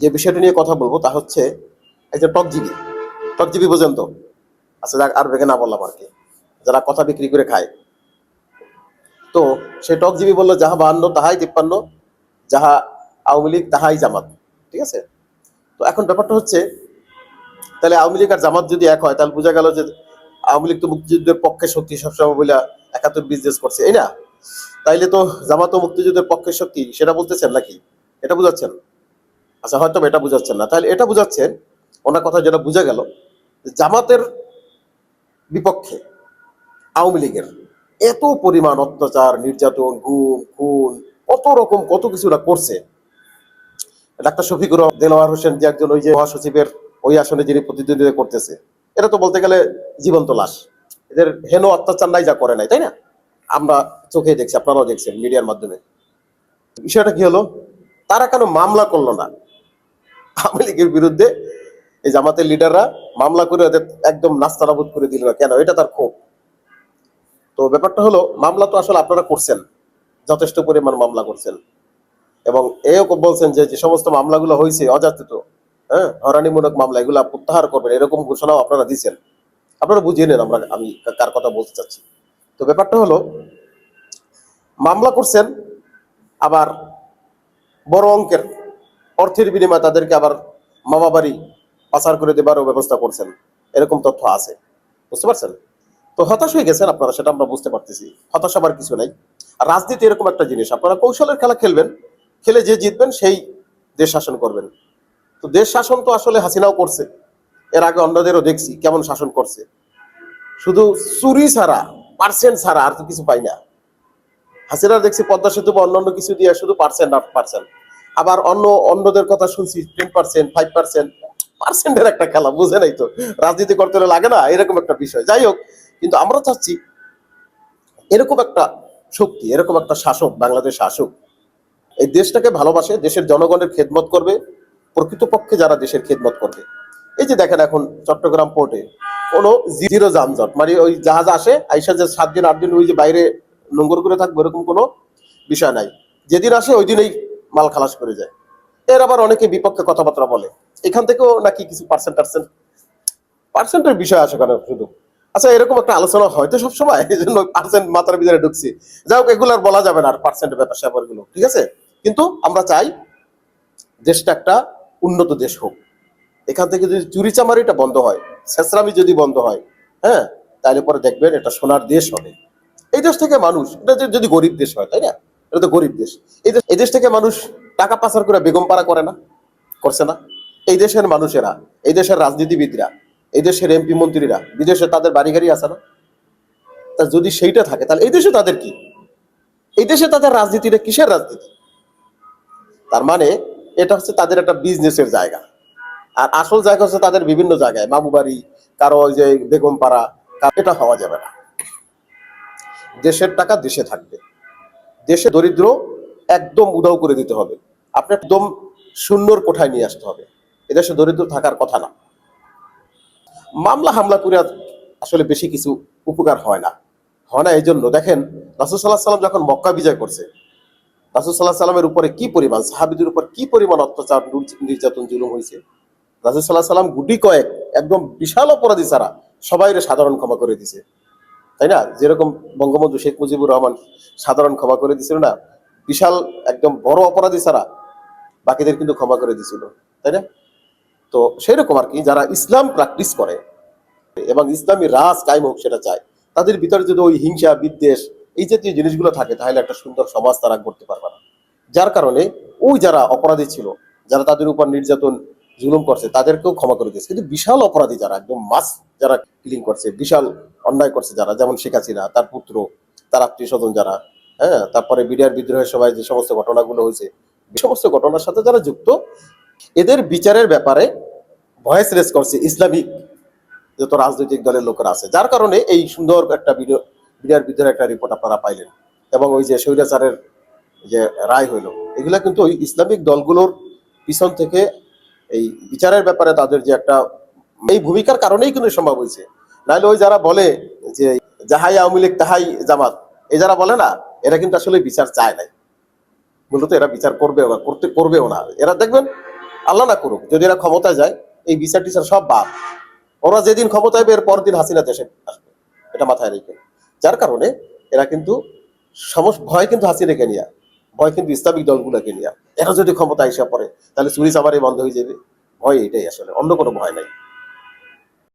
যে বিষয়টা নিয়ে কথা বলবো তা হচ্ছে এই যে টকজিবি। টকজিবি বোঝেন তো? আচ্ছা যাক, আর বেগে না বললাম আর কি। যারা কথা বিক্রি করে খায়, তো সেই টকজিবি বললো যাহা 52 তাহাই 53, যাহা আওয়ামী লীগ তাহাই জামাত। ঠিক আছে? তো এখন ব্যাপারটা হচ্ছে, তাহলে আওয়ামী লীগ আর জামাত যদি এক হয় তাহলে বোঝা গেল যে আওয়ামী লীগ তো মুক্তিযুদ্ধের পক্ষে শক্তি সবসময় বলে 71 বিজনেস করছে, এই না? তাইলে তো জামাত ও মুক্তিযুদ্ধের পক্ষের শক্তি, সেটা বলতেছেন নাকি? এটা বুঝাচ্ছেন? আচ্ছা, হয়তো এটা বুঝাচ্ছেন না, তাহলে এটা বুঝাচ্ছেন ওনার কথা যেটা বোঝা গেল, জামাতের বিপক্ষে আওয়ামী লীগের এত পরিমাণ অত্যাচার, নির্যাতন, গুম, খুন, কত রকম কত কিছুটা করছে। ডাক্তার শফিকুর দেলোয়ার হোসেন যে একজন ওই যে মহাসচিবের ওই আসনে যিনি প্রতিদ্বন্দ্বিতা করতেছে, এটা তো বলতে গেলে জীবন্ত লাশ। এদের হেন অত্যাচার নাই যা করে নাই, তাই না? আমরা চোখে দেখছি, আপনারাও দেখছেন মিডিয়ার মাধ্যমে। বিষয়টা কি হলো, তারা কেন মামলা করলো না আওয়ামী লীগের বিরুদ্ধে? এই জামাতের লিডাররা মামলা করে ওদের একদম নাস্তানাবুদ করে দিল না কেন? এটা তার ক্ষোভ। তো ব্যাপারটা হলো, মামলা তো আসলে আপনারা করছেন, যথেষ্ট পরিমাণ মামলা করছেন, এবং এও বলছেন যে যে সমস্ত মামলাগুলো হয়েছে অযাচিত, হ্যাঁ, হয়রানিমূলক মামলা, এগুলা প্রত্যাহার করবেন, এরকম ঘোষণাও আপনারা দিচ্ছেন। আপনারা বুঝিয়ে নেন আমি কার কথা বলতে চাচ্ছি। তো ব্যাপারটা হলো, মামলা করছেন, আবার বড় অঙ্কের অর্থের বিনিময়ে তাদেরকে আবার মামা বাড়ি পাচার করে দেবারও ব্যবস্থা করছেন, এরকম তথ্য আছে। বুঝতে পারছেন? তো হতাশ হয়ে গেছেন আপনারা, সেটা আমরা বুঝতে পারতেছি। হতাশ হবার কিছু নাই। আর রাজনীতি এরকম একটা জিনিস, আপনারা কৌশলের খেলা খেলবেন, খেলে যে জিতবেন সেই দেশ শাসন করবেন। তো দেশ শাসন তো আসলে হাসিনাও করছে, এর আগে অন্যদেরও দেখছি কেমন শাসন করছে। শুধু চুরি ছাড়া, পার্সেন্ট ছাড়া আর তো কিছু পাই না। হাসিনা দেখছি পদ্মা সেতু বা অন্যান্য কিছু দিয়ে শুধু পার্সেন্ট আর পার্সেন্ট। আবার অন্যদের কথা শুনছি 10%, 5%, পার্সেন্টের একটা খেলা, বুঝে নাই তো? রাজনীতি করতে হলে লাগে না এরকম একটা বিষয়। যাই হোক, কিন্তু আমরা চাচ্ছি এরকম একটা শক্তি, এরকম একটা শাসক, বাংলাদেশ শাসক এই দেশটাকে ভালোবাসে, দেশের জনগণের খেদমত করবে, প্রকৃতপক্ষে যারা দেশের খেদমত করবে। এই যে দেখেন এখন চট্টগ্রাম পোর্টে কোনো জিরো যানজট, মানে ওই জাহাজ আসে আইসা যে 7 দিন 8 দিন ওই যে বাইরে নোংর করে থাকবে এরকম কোনো বিষয় নাই। যেদিন আসে ওই দিনেই মাল খালাস করে যায়। এর আবার অনেকে বিপক্ষে কথাবার্তা বলে, এখান থেকেও নাকি কিছু পার্সেন্টের বিষয় আসে কেন শুধু? আচ্ছা, এরকম একটা আলোচনা হয়তো সবসময়, এই জন্য পার্সেন্ট মাথার ভিতরে ঢুকছি। যাই হোক, এগুলো আর বলা যাবে না, আর পার্সেন্টের ব্যাপার স্যাপার গুলো, ঠিক আছে? কিন্তু আমরা চাই দেশটা একটা উন্নত দেশ হোক। এখান থেকে যদি চুরি চামারিটা বন্ধ হয়, ছেঁচড়ামি যদি বন্ধ হয়, হ্যাঁ, তাহলে পরে দেখবেন এটা সোনার দেশ হবে। এই দেশ থেকে মানুষ, এটা যদি গরিব দেশ হয়, তাই না? এটা তো গরিব দেশ। এই দেশ থেকে মানুষ টাকা পাচার করে বেগম পাড়া করে না? করছে না? এই দেশের মানুষেরা, এই দেশের রাজনীতিবিদরা, এই দেশের এমপি মন্ত্রীরা বিদেশে তাদের বাড়ি গাড়ি আছে না? তা যদি সেইটা থাকে তাহলে এই দেশে তাদের কি? এই দেশে তাদের রাজনীতিটা কিসের রাজনীতি? তার মানে এটা হচ্ছে তাদের একটা বিজনেসের জায়গা। আর আসল জায়গা হচ্ছে তাদের বিভিন্ন জায়গায়, বাবুবাড়ি, কারো ওই যে বেগম পাড়া। এটা হওয়া যাবে না। দেশের টাকা দেশে থাকবে, দেশে দরিদ্র একদম উধাও করে দিতে হবে, আপনি একদম শূন্যর কোঠায় নিয়ে আসতে হবে। এদেশে দরিদ্র থাকার কথা না। মামলা হামলা করে আসলে বেশি কিছু উপকার হয় না এই জন্য দেখেন, রাসূল সাল্লাল্লাহু আলাইহি সাল্লাম যখন মক্কা বিজয় করছে, রাসূল সাল্লাল্লাহু আলাইহি সাল্লামের উপরে কি পরিমাণ, সাহাবীদের উপর কি পরিমাণ অত্যাচার, নির্যাতন, জুলুম হয়েছে। রাসূল সাল্লাল্লাহু আলাইহি সাল্লাম গুটি কয়েক একদম বিশাল অপরাধী ছাড়া সবাইরে সাধারণ ক্ষমা করে দিছে, তাই না? যেরকম বঙ্গবন্ধু শেখ মুজিবুর রহমান সাধারণ ক্ষমা করে দিছিল না, বিশাল একদম বড় অপরাধী ছাড়া বাকিদের কিন্তু ক্ষমা করে দিছিল, তাই না? তো সেই রকম আর কি, যারা ইসলাম প্র্যাকটিস করে এবং ইসলামী রাজ কায়েম হোক সেটা চায়, তাদের ভিতরে যদি ওই হিংসা, বিদ্বেষ, এই জাতীয় জিনিসগুলো থাকে, তাহলে একটা সুন্দর সমাজ তারা করতে পারবে না। যার কারণে ওই যারা অপরাধী ছিল, যারা তাদের উপর নির্যাতন, জুলুম করছে, তাদেরকেও ক্ষমা করে দিয়েছে। কিন্তু বিশাল অপরাধী যারা একদম মাস, যারা কিলিং করছে, বিশাল অন্যায় করছে যারা, যেমন শেখ হাসিনা, তার পুত্র, তার আত্মীয় স্বজন যারা, হ্যাঁ, তারপরে বিডিআর বিদ্রোহের সময় যে সমস্ত ঘটনাগুলো হয়েছে, এই সমস্ত ঘটনার সাথে যারা যুক্ত, এদের বিচারের ব্যাপারে ভয়েস রেজ করছে ইসলামিক যত রাজনৈতিক দলের লোকেরা আছে। যার কারণে এই সুন্দর একটা বিডিআর বিদ্রোহের একটা রিপোর্ট আপনারা পাইলেন, এবং ওই যে স্বৈরাচারের যে রায় হইলো, এগুলা কিন্তু ওই ইসলামিক দলগুলোর পিছন থেকে এই বিচারের ব্যাপারে তাদের যে একটা, এই ভূমিকার কারণেই কিন্তু সম্ভব হয়েছে। নাহলে ওই যারা বলে যে যাহাই আওয়ামী লীগ তাহাই জামাত, এই যারা বলে না, এরা কিন্তু আসলে বিচার চায় নাই। মূলত এরা বিচার করবেও না, করবেও না। এরা দেখবেন আল্লাহ না করুক যদি এরা ক্ষমতায় যায়, এই বিচার টিচার সব বাদ। ওরা যেদিন ক্ষমতায় হবে এর পরের দিন হাসিনা দেশে আসবে, এটা মাথায় রেখে। যার কারণে এরা কিন্তু ভয় কিন্তু হাসিনাকে নিয়ে, ভয় কিন্তু ইসলামিক দলগুলোকে নিয়ে। এরা যদি ক্ষমতা এসে পড়ে তাহলে চুরি চামারি বন্ধ হয়ে যাবে, ভয় এটাই, আসলে অন্য কোনো ভয় নাই।